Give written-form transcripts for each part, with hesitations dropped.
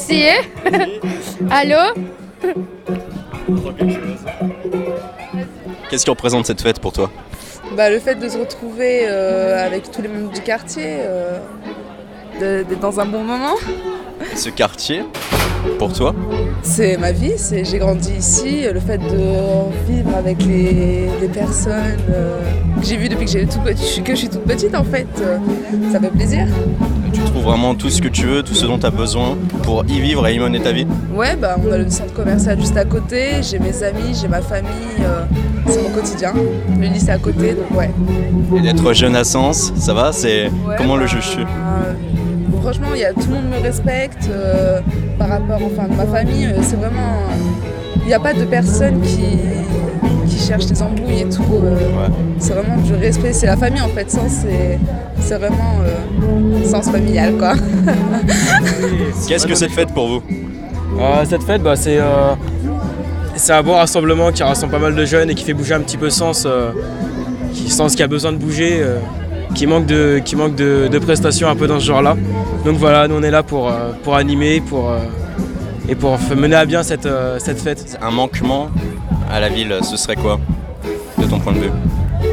essayer. Allô? Qu'est-ce qui représente cette fête pour toi? Le fait de se retrouver avec tous les membres du quartier, d'être dans un bon moment. Ce quartier, pour toi? C'est ma vie, j'ai grandi ici. Le fait de vivre avec les personnes que j'ai vues depuis que je suis toute petite en fait, ça fait plaisir. Tu trouves vraiment tout ce que tu veux, tout ce dont tu as besoin pour y vivre et y mener ta vie? Ouais, on a le centre commercial juste à côté, j'ai mes amis, j'ai ma famille, c'est mon quotidien. Le lycée à côté, donc ouais. Et d'être jeune à Sens, ça va? Comment le juges-tu? Franchement, tout le monde me respecte par rapport à ma famille. C'est vraiment... Il n'y a pas de personne qui cherche des embrouilles et tout. C'est vraiment du respect. C'est la famille en fait. Sens, c'est vraiment sens familial quoi. Qu'est-ce que cette fête pour vous? Cette fête, c'est un bon rassemblement qui rassemble pas mal de jeunes et qui fait bouger un petit peu Sens qui a besoin de bouger. Qui manque de prestations un peu dans ce genre-là. Donc voilà, nous on est là pour animer et pour mener à bien cette fête. Un manquement à la ville, ce serait quoi, de ton point de vue?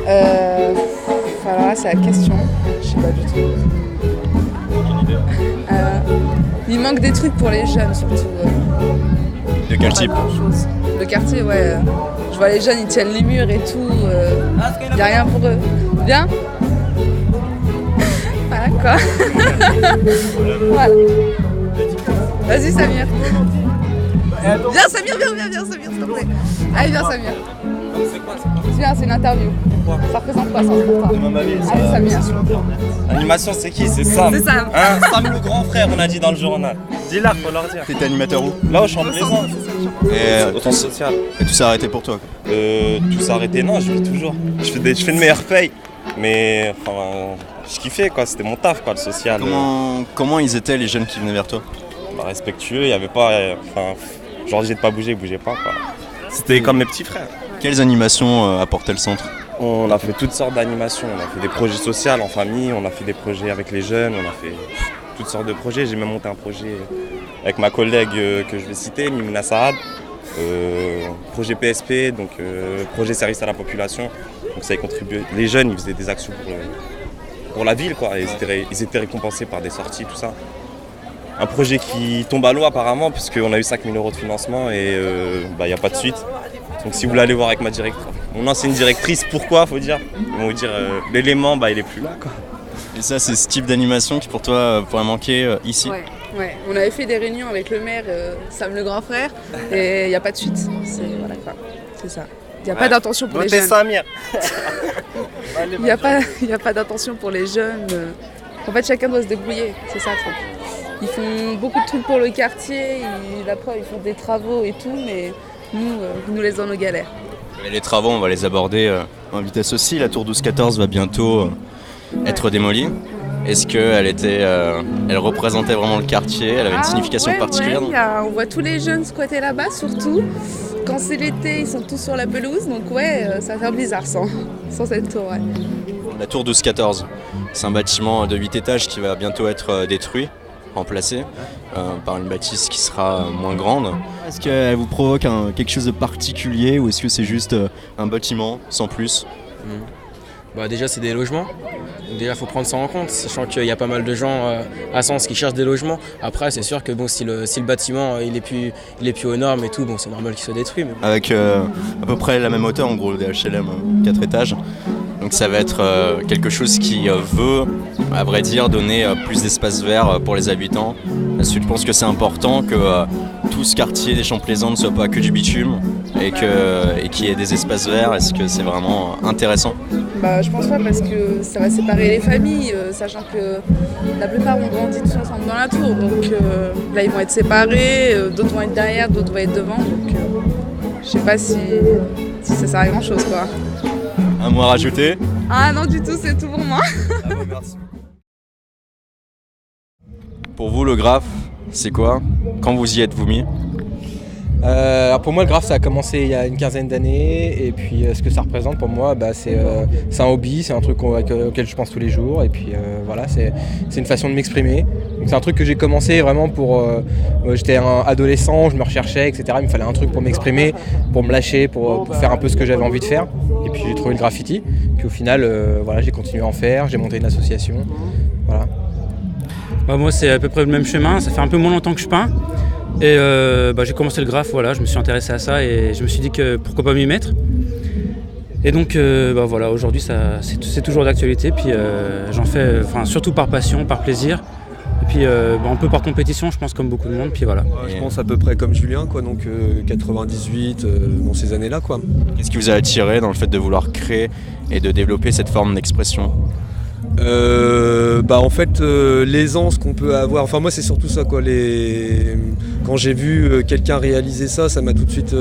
Alors là, c'est la question. Je sais pas du tout. Il manque des trucs pour les jeunes surtout. De quel type? Le quartier, ouais. Je vois les jeunes, ils tiennent les murs et tout. Il n'y a rien pour eux. Bien? Voilà quoi. Voilà. Vas-y Samir. Viens Samir, viens Samir, s'il te plaît. Allez viens Samir. Viens, c'est une interview. Ça représente quoi ça pour toi? Allez Samir. Animation c'est qui? C'est Sam. C'est Sam. Hein, Sam le grand frère, on a dit dans le journal. Dis-leur, faut leur dire. T'étais animateur où? Là au champ plaisant. Et au centre social. Et tout s'est arrêté pour toi quoi? Tout s'est arrêté, non, je vis toujours. Je fais de meilleures payes. Mais je kiffais quoi, c'était mon taf quoi, le social. Comment ils étaient les jeunes qui venaient vers toi? Respectueux, il n'y avait pas. Je leur disais de pas bouger, ils bougeaient pas quoi. C'était comme mes petits frères. Quelles animations apportait le centre? On a fait toutes sortes d'animations, on a fait des projets sociaux en famille, on a fait des projets avec les jeunes, on a fait toutes sortes de projets. J'ai même monté un projet avec ma collègue que je vais citer, Mimouna Saad. Projet PSP, donc projet service à la population. Donc ça y contribuait. Les jeunes, ils faisaient des actions pour la ville, quoi. Ils étaient récompensés par des sorties, tout ça. Un projet qui tombe à l'eau apparemment, puisqu'on a eu 5 000 € de financement et il n'y a pas de suite. Donc si vous voulez aller voir avec ma directrice, mon ancienne directrice, pourquoi, faut dire, ils vont vous dire l'élément, il est plus là, quoi. Et ça, c'est ce type d'animation qui pour toi pourrait manquer ici? Ouais, on avait fait des réunions avec le maire, Sam le grand frère, et il n'y a pas de suite. Voilà quoi, c'est ça. Il n'y a pas d'intention pour les jeunes. Il n'y a pas d'intention pour les jeunes. En fait, chacun doit se débrouiller, c'est ça le truc. Ils font beaucoup de trucs pour le quartier, après ils font des travaux et tout, mais nous les dans nos galères. Et les travaux, on va les aborder en vitesse aussi. La tour 12-14 va bientôt être démolie. Est-ce qu'elle elle représentait vraiment le quartier? Elle avait une signification particulière? On voit tous les jeunes squatter là-bas, surtout. Quand c'est l'été, ils sont tous sur la pelouse, donc ça va faire bizarre sans cette tour. Ouais. La tour 12-14, c'est un bâtiment de 8 étages qui va bientôt être détruit, remplacé par une bâtisse qui sera moins grande. Est-ce qu'elle vous provoque quelque chose de particulier ou est-ce que c'est juste un bâtiment sans plus? Déjà c'est des logements, donc déjà il faut prendre ça en compte, sachant qu'il y a pas mal de gens à Sens qui cherchent des logements. Après c'est sûr que si le bâtiment il est plus aux normes et tout, c'est normal qu'il soit détruit. Mais bon. Avec à peu près la même hauteur en gros des HLM, 4 étages. Donc ça va être quelque chose qui veut, à vrai dire, donner plus d'espace vert pour les habitants. Est-ce que tu penses que c'est important que tout ce quartier des Champs-Plaisants ne soit pas que du bitume et qu'il y ait des espaces verts? Est-ce que c'est vraiment intéressant? Je pense pas parce que ça va séparer les familles, sachant que la plupart ont grandi tous ensemble dans la tour. Donc là ils vont être séparés, d'autres vont être derrière, d'autres vont être devant. Donc je sais pas si ça sert à grand chose quoi. Un mot à rajouter? Ah non du tout, c'est tout pour moi. Merci. Pour vous le graphe, c'est quoi? Quand vous y êtes-vous mis? Alors pour moi, le graphe, ça a commencé il y a une quinzaine d'années. Et puis ce que ça représente pour moi, c'est un hobby, c'est un truc auquel je pense tous les jours. Et puis voilà, c'est une façon de m'exprimer. Donc c'est un truc que j'ai commencé vraiment pour... j'étais un adolescent, je me recherchais, etc. Il me fallait un truc pour m'exprimer, pour me lâcher, pour faire un peu ce que j'avais envie de faire. Et puis j'ai trouvé le graffiti. Puis au final, voilà, j'ai continué à en faire, j'ai monté une association. Voilà. Moi, c'est à peu près le même chemin. Ça fait un peu moins longtemps que je peins. Et j'ai commencé le graphe, voilà, je me suis intéressé à ça et je me suis dit que pourquoi pas m'y mettre. Et donc voilà, aujourd'hui c'est toujours d'actualité, puis j'en fais surtout par passion, par plaisir. Et puis un peu par compétition, je pense, comme beaucoup de monde, puis voilà. Je pense à peu près comme Julien, quoi, donc 98, dans ces années-là, quoi. Qu'est-ce qui vous a attiré dans le fait de vouloir créer et de développer cette forme d'expression ? En fait, l'aisance qu'on peut avoir, enfin moi c'est surtout ça, quoi. Quand j'ai vu quelqu'un réaliser ça, ça m'a tout de suite...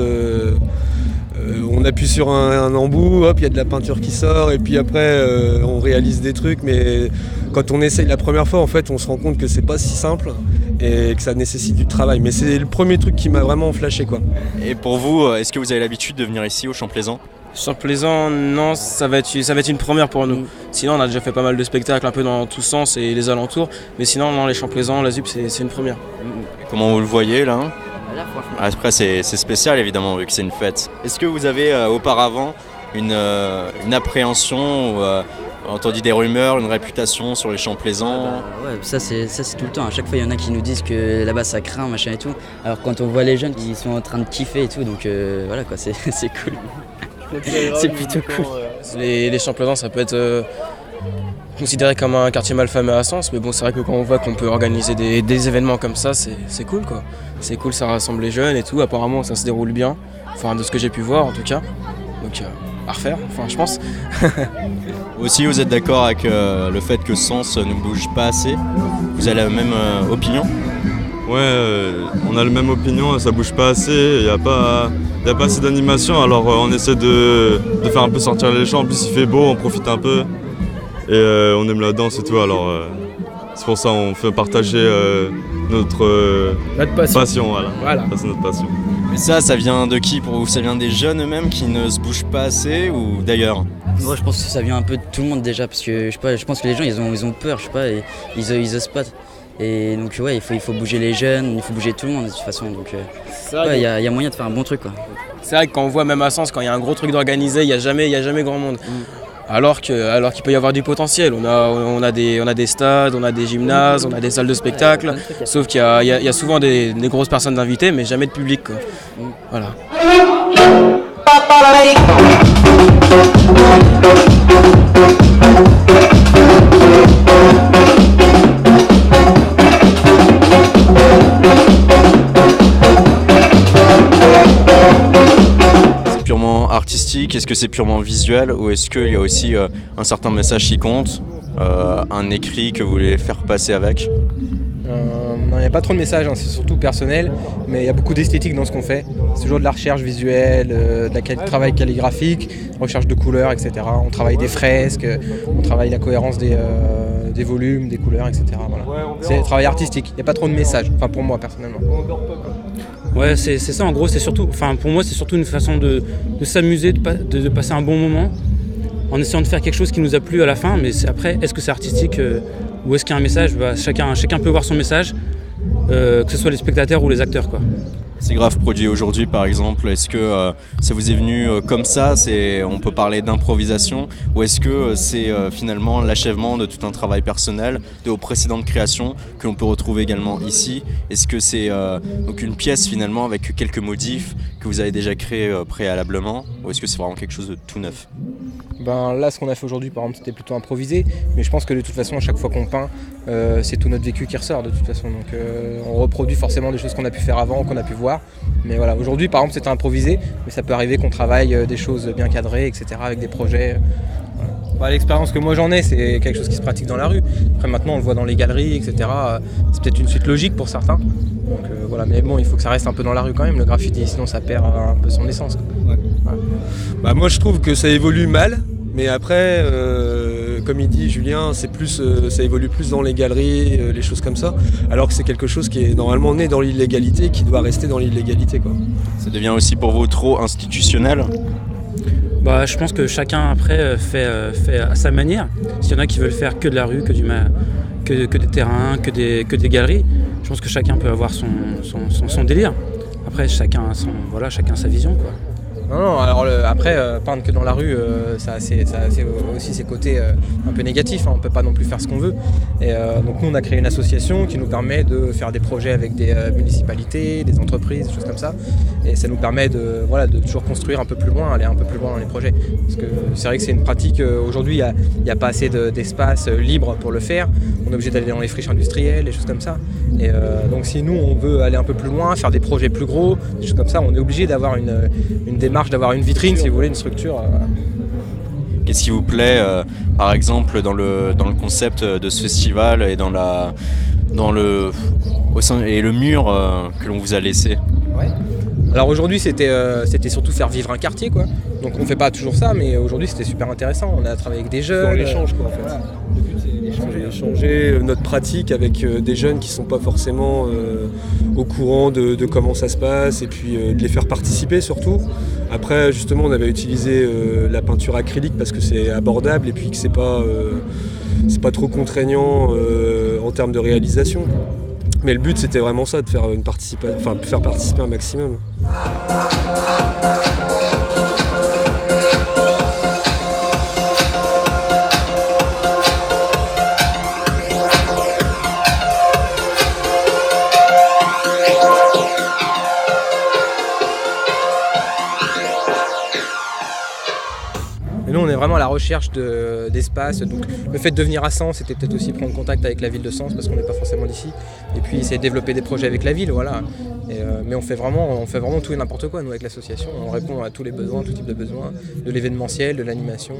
on appuie sur un embout, hop, il y a de la peinture qui sort, et puis après on réalise des trucs, mais quand on essaye la première fois, en fait, on se rend compte que c'est pas si simple et que ça nécessite du travail. Mais c'est le premier truc qui m'a vraiment flashé, quoi. Et pour vous, est-ce que vous avez l'habitude de venir ici au Champ Plaisant ? Champ Plaisant, non, ça va être une première pour nous. Sinon, on a déjà fait pas mal de spectacles un peu dans tous sens et les alentours. Mais sinon, non, les Champs Plaisant, la ZUP, c'est une première. Comment vous le voyez là ? Après, c'est spécial évidemment, vu que c'est une fête. Est-ce que vous avez auparavant une appréhension ou entendu des rumeurs, une réputation sur les Champs Plaisants ? Ouais, ça c'est tout le temps. À chaque fois, il y en a qui nous disent que là-bas ça craint, machin et tout. Alors quand on voit les jeunes qui sont en train de kiffer et tout, donc voilà quoi, c'est cool. C'est plutôt cool. Les Champs Plaisants, ça peut être considéré comme un quartier malfamé à Sens, mais bon, c'est vrai que quand on voit qu'on peut organiser des événements comme ça, c'est cool, quoi. C'est cool, ça rassemble les jeunes et tout. Apparemment, ça se déroule bien. Enfin, de ce que j'ai pu voir en tout cas. Donc à refaire, enfin je pense. Aussi, vous êtes d'accord avec le fait que Sens ne bouge pas assez ? Vous avez la même opinion ? Ouais, on a la même opinion, ça bouge pas assez, il n'y a pas assez d'animation, alors on essaie de faire un peu sortir les gens. En plus il fait beau, on profite un peu et on aime la danse et tout, alors c'est pour ça qu'on fait partager notre passion. Voilà. C'est notre passion. Mais ça vient de qui pour vous ? Ça vient des jeunes eux-mêmes qui ne se bougent pas assez ou d'ailleurs ? Moi je pense que ça vient un peu de tout le monde déjà, parce que je pense que les gens ils ont peur, je sais pas, et ils osent pas. Et donc ouais, il faut bouger les jeunes, il faut bouger tout le monde de toute façon, donc il y a moyen de faire un bon truc, quoi. C'est vrai que quand on voit même à Sens, quand il y a un gros truc d'organisé, il y a jamais grand monde. Alors qu'il peut y avoir du potentiel. On a des stades, on a des gymnases, on a des salles de spectacle, sauf qu'il y a souvent des grosses personnes invitées, mais jamais de public, quoi. Voilà. Purement artistique, est-ce que c'est purement visuel ou est-ce qu'il y a aussi un certain message qui compte, un écrit que vous voulez faire passer avec ? Non, il n'y a pas trop de messages, c'est surtout personnel, mais il y a beaucoup d'esthétique dans ce qu'on fait. C'est toujours de la recherche visuelle, travail calligraphique, recherche de couleurs, etc. On travaille des fresques, on travaille la cohérence des volumes, des couleurs, etc. Voilà. C'est un travail artistique, il n'y a pas trop de messages, enfin pour moi personnellement. Ouais, c'est ça en gros, c'est surtout, pour moi c'est surtout une façon de s'amuser, de passer un bon moment en essayant de faire quelque chose qui nous a plu à la fin, mais après, est-ce que c'est artistique ou est-ce qu'il y a un message ? Chacun peut voir son message, que ce soit les spectateurs ou les acteurs, quoi. C'est grave produit aujourd'hui par exemple, est-ce que ça vous est venu comme ça, on peut parler d'improvisation, ou est-ce que c'est finalement l'achèvement de tout un travail personnel, de vos précédentes créations que l'on peut retrouver également ici ? Est-ce que c'est donc une pièce finalement avec quelques modifs que vous avez déjà créés préalablement, ou est-ce que c'est vraiment quelque chose de tout neuf ? Là, ce qu'on a fait aujourd'hui, par exemple, c'était plutôt improvisé, mais je pense que de toute façon, à chaque fois qu'on peint, c'est tout notre vécu qui ressort de toute façon. Donc on reproduit forcément des choses qu'on a pu faire avant, qu'on a pu voir. Mais voilà, aujourd'hui, par exemple, c'était improvisé, mais ça peut arriver qu'on travaille des choses bien cadrées, etc., avec des projets. Voilà. L'expérience que moi j'en ai, c'est quelque chose qui se pratique dans la rue. Après, maintenant, on le voit dans les galeries, etc. C'est peut-être une suite logique pour certains. Donc voilà, mais bon, il faut que ça reste un peu dans la rue quand même, le graffiti, sinon ça perd un peu son essence. Ouais. Voilà. Moi, je trouve que ça évolue mal. Mais après, comme il dit Julien, c'est plus, ça évolue plus dans les galeries, les choses comme ça, alors que c'est quelque chose qui est normalement né dans l'illégalité, qui doit rester dans l'illégalité, quoi. Ça devient aussi pour vous trop institutionnel? Bah, je pense que chacun après fait à sa manière. S'il y en a qui veulent faire que de la rue, que des terrains, que des galeries, je pense que chacun peut avoir son délire. Après, chacun sa vision, quoi. Non, alors après, peindre que dans la rue, ça a aussi ses côtés un peu négatifs, hein. On ne peut pas non plus faire ce qu'on veut. Et donc nous, on a créé une association qui nous permet de faire des projets avec des municipalités, des entreprises, des choses comme ça. Et ça nous permet de toujours construire un peu plus loin, aller un peu plus loin dans les projets. Parce que c'est vrai que c'est une pratique, aujourd'hui, il n'y a pas assez d'espace libre pour le faire. On est obligé d'aller dans les friches industrielles, des choses comme ça. Et donc si nous, on veut aller un peu plus loin, faire des projets plus gros, des choses comme ça, on est obligé d'avoir une démarche, d'avoir une vitrine, si vous voulez, une structure. Qu'est-ce qui vous plaît, par exemple, dans le concept de ce festival et et le mur que l'on vous a laissé? Ouais. Alors aujourd'hui, c'était surtout faire vivre un quartier, quoi. Donc on fait pas toujours ça, mais aujourd'hui c'était super intéressant. On a travaillé avec des jeunes. On l'échange, quoi, en fait. Voilà. Le but, c'est d'échanger notre pratique avec des jeunes qui sont pas forcément au courant de comment ça se passe, et puis de les faire participer surtout. Après, justement, on avait utilisé la peinture acrylique parce que c'est abordable et puis que c'est pas trop contraignant en termes de réalisation. Mais le but, c'était vraiment ça, de faire faire participer un maximum. Nous, on est vraiment à la recherche d'espace. Donc, le fait de venir à Sens, c'était peut-être aussi prendre contact avec la ville de Sens, parce qu'on n'est pas forcément d'ici. Et puis, essayer de développer des projets avec la ville, voilà. Mais on fait vraiment tout et n'importe quoi, nous, avec l'association. On répond à tous les besoins, tout type de besoins, de l'événementiel, de l'animation.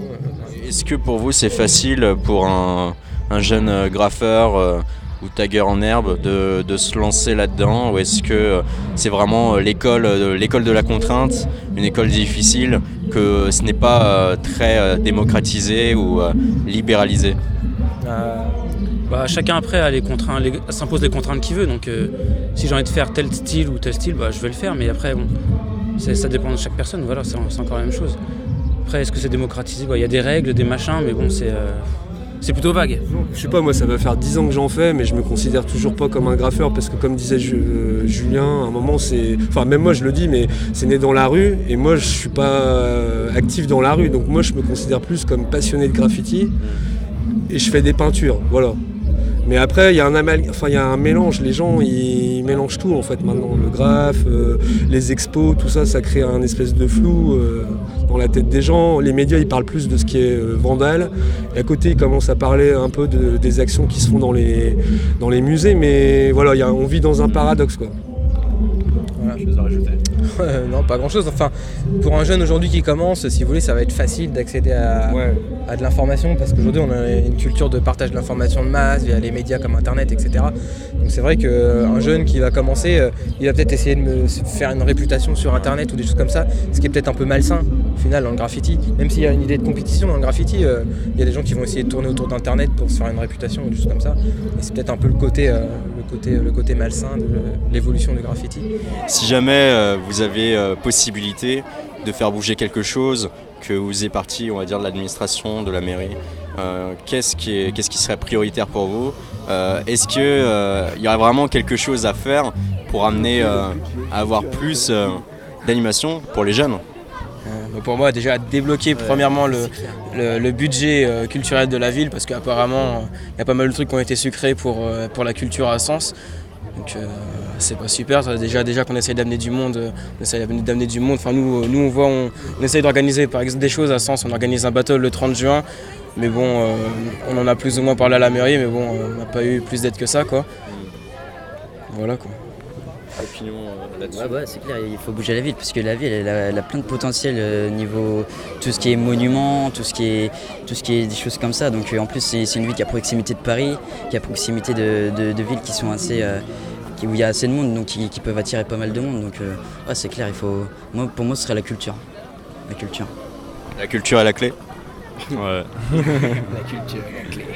Est-ce que pour vous, c'est facile pour un jeune graffeur ou tagueur en herbe de se lancer là-dedans, ou est-ce que c'est vraiment l'école de la contrainte, une école difficile, que ce n'est pas très démocratisé ou libéralisé? Chacun après s'impose les contraintes qu'il veut, donc si j'ai envie de faire tel style ou tel style, je vais le faire, mais après bon, ça dépend de chaque personne, voilà, c'est encore la même chose. Après, est-ce que c'est démocratisé? Il y a des règles, des machins, mais bon, c'est plutôt vague. Je sais pas, moi ça va faire 10 ans que j'en fais, mais je me considère toujours pas comme un graffeur, parce que comme disait Julien, à un moment même moi je le dis, mais c'est né dans la rue, et moi je suis pas actif dans la rue, donc moi je me considère plus comme passionné de graffiti, et je fais des peintures, voilà. Mais après il y a un mélange, les gens ils mélangent tout en fait maintenant, le graphe, les expos, tout ça, ça crée un espèce de flou dans la tête des gens. Les médias ils parlent plus de ce qui est vandale, et à côté ils commencent à parler un peu des actions qui se font dans les musées, mais voilà, on vit dans un paradoxe, quoi. Voilà. Chose à rajouter? Non, pas grand chose. Enfin, pour un jeune aujourd'hui qui commence, si vous voulez, ça va être facile d'accéder à de l'information, parce qu'aujourd'hui on a une culture de partage de l'information de masse via les médias comme internet, etc. Donc c'est vrai qu'un jeune qui va commencer, il va peut-être essayer de se faire une réputation sur internet ou des choses comme ça, ce qui est peut-être un peu malsain au final dans le graffiti. Même s'il y a une idée de compétition dans le graffiti, il y a des gens qui vont essayer de tourner autour d'internet pour se faire une réputation ou des choses comme ça. Et c'est peut-être un peu le côté malsain de l'évolution du graffiti. Si jamais vous avez possibilité de faire bouger quelque chose, que vous êtes parti, on va dire, de l'administration, de la mairie, qu'est-ce qui serait prioritaire pour vous? Est-ce qu'il y aurait vraiment quelque chose à faire pour amener à avoir plus d'animation pour les jeunes? Pour moi, déjà débloquer premièrement le budget culturel de la ville, parce qu'apparemment il y a pas mal de trucs qui ont été sucrés pour la culture à Sens. Donc c'est pas super, déjà qu'on essaye d'amener du monde, Enfin nous on essaye d'organiser par exemple des choses à Sens, on organise un battle le 30 juin, mais bon on en a plus ou moins parlé à la mairie, mais bon on n'a pas eu plus d'aide que ça, quoi. Voilà, quoi. Opinion là-dessus? C'est clair, il faut bouger la ville, parce que la ville elle a plein de potentiel niveau tout ce qui est monuments, tout ce qui est des choses comme ça. Donc en plus c'est une ville qui est à proximité de Paris, qui est à proximité de villes qui sont assez où il y a assez de monde, donc qui peuvent attirer pas mal de monde. Donc c'est clair, pour moi ce serait la culture. La culture est la clé? Ouais. La culture est la clé.